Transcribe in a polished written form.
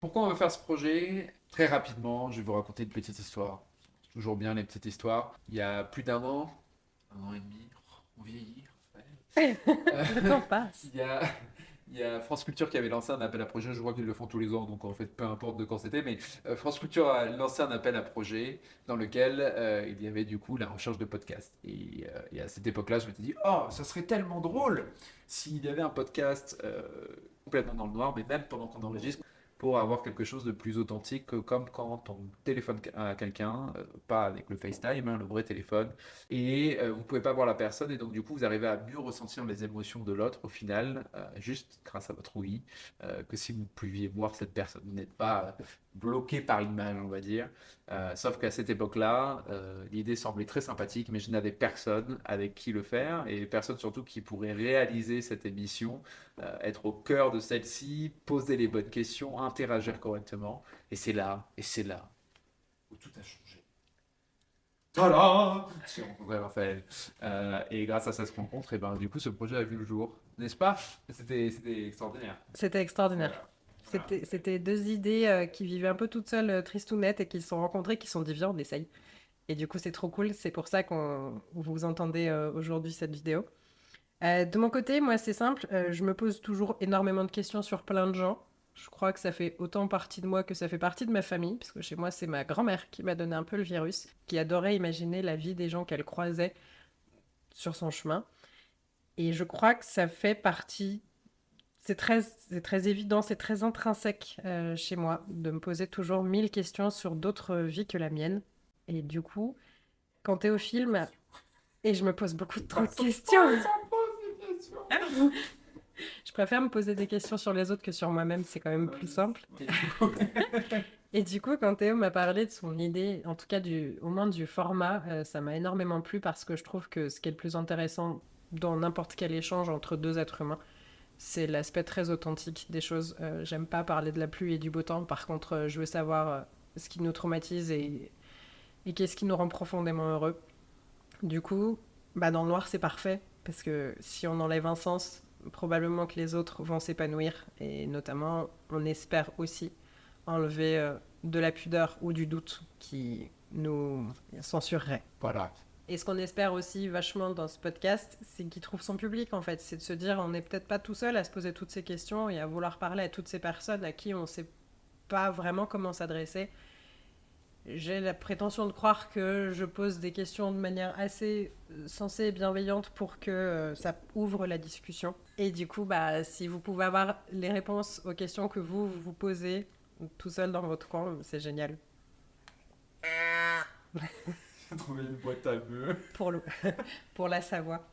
Pourquoi on veut faire ce projet? Très rapidement, je vais vous raconter une petite histoire. Toujours bien les petites histoires. Il y a plus un an et demi, on vieillit. Ouais. Euh, Le temps passe. il y a, il y a France Culture qui avait lancé un appel à projet. Je vois qu'ils le font tous les ans, donc en fait, peu importe de quand c'était. Mais France Culture a lancé un appel à projet dans lequel il y avait du coup la recherche de podcasts. Et à cette époque-là, je m'étais dit, oh, ça serait tellement drôle s'il y avait un podcast complètement dans le noir, mais même pendant qu'on enregistre pour avoir quelque chose de plus authentique, comme quand on téléphone à quelqu'un, pas avec le FaceTime, hein, le vrai téléphone, et vous pouvez pas voir la personne, et donc du coup vous arrivez à mieux ressentir les émotions de l'autre au final, juste grâce à votre ouïe, que si vous pouviez voir cette personne. Vous n'êtes pas bloqué par l'image, on va dire. Sauf qu'à cette époque-là, l'idée semblait très sympathique, mais je n'avais personne avec qui le faire, et personne surtout qui pourrait réaliser cette émission, être au cœur de celle-ci, poser les bonnes questions, interagir correctement. Et c'est là où tout a changé. Tada! J'ai rencontré Raphaël. Et grâce à cette rencontre, et ben, du coup, ce projet a vu le jour. N'est-ce pas? C'était extraordinaire. C'était extraordinaire. Voilà. Voilà. C'était deux idées qui vivaient un peu toutes seules, tristounettes, et qui se sont rencontrées, qui se sont dit, viens, on essaye. Et du coup, c'est trop cool. C'est pour ça qu'on vous entendez aujourd'hui cette vidéo. De mon côté, moi, c'est simple. Je me pose toujours énormément de questions sur plein de gens. Je crois que ça fait autant partie de moi que ça fait partie de ma famille, parce que chez moi, c'est ma grand-mère qui m'a donné un peu le virus, qui adorait imaginer la vie des gens qu'elle croisait sur son chemin. Et je crois que ça fait partie. C'est très évident, c'est très intrinsèque chez moi de me poser toujours 1000 questions sur d'autres vies que la mienne. Et du coup, quand t'es au film, et je me pose beaucoup trop Bah, de ça questions. pose des questions. Je préfère me poser des questions sur les autres que sur moi-même, c'est quand même plus simple. Et du coup, Et du coup, quand Théo m'a parlé de son idée, en tout cas au moins du format, ça m'a énormément plu parce que je trouve que ce qui est le plus intéressant dans n'importe quel échange entre deux êtres humains, c'est l'aspect très authentique des choses. J'aime pas parler de la pluie et du beau temps, par contre, je veux savoir ce qui nous traumatise et qu'est-ce qui nous rend profondément heureux. Du coup, bah dans le noir, c'est parfait, parce que si on enlève un sens, probablement que les autres vont s'épanouir, et notamment, on espère aussi enlever de la pudeur ou du doute qui nous censurerait. voilà. Et ce qu'on espère aussi vachement dans ce podcast, c'est qu'il trouve son public en fait. C'est de se dire, on n'est peut-être pas tout seul à se poser toutes ces questions et à vouloir parler à toutes ces personnes à qui on ne sait pas vraiment comment s'adresser. J'ai la prétention de croire que je pose des questions de manière assez sensée et bienveillante pour que ça ouvre la discussion. Et du coup, bah, si vous pouvez avoir les réponses aux questions que vous vous posez tout seul dans votre coin, c'est génial. J'ai trouvé une boîte à bœufs. Pour, le, pour la Savoie.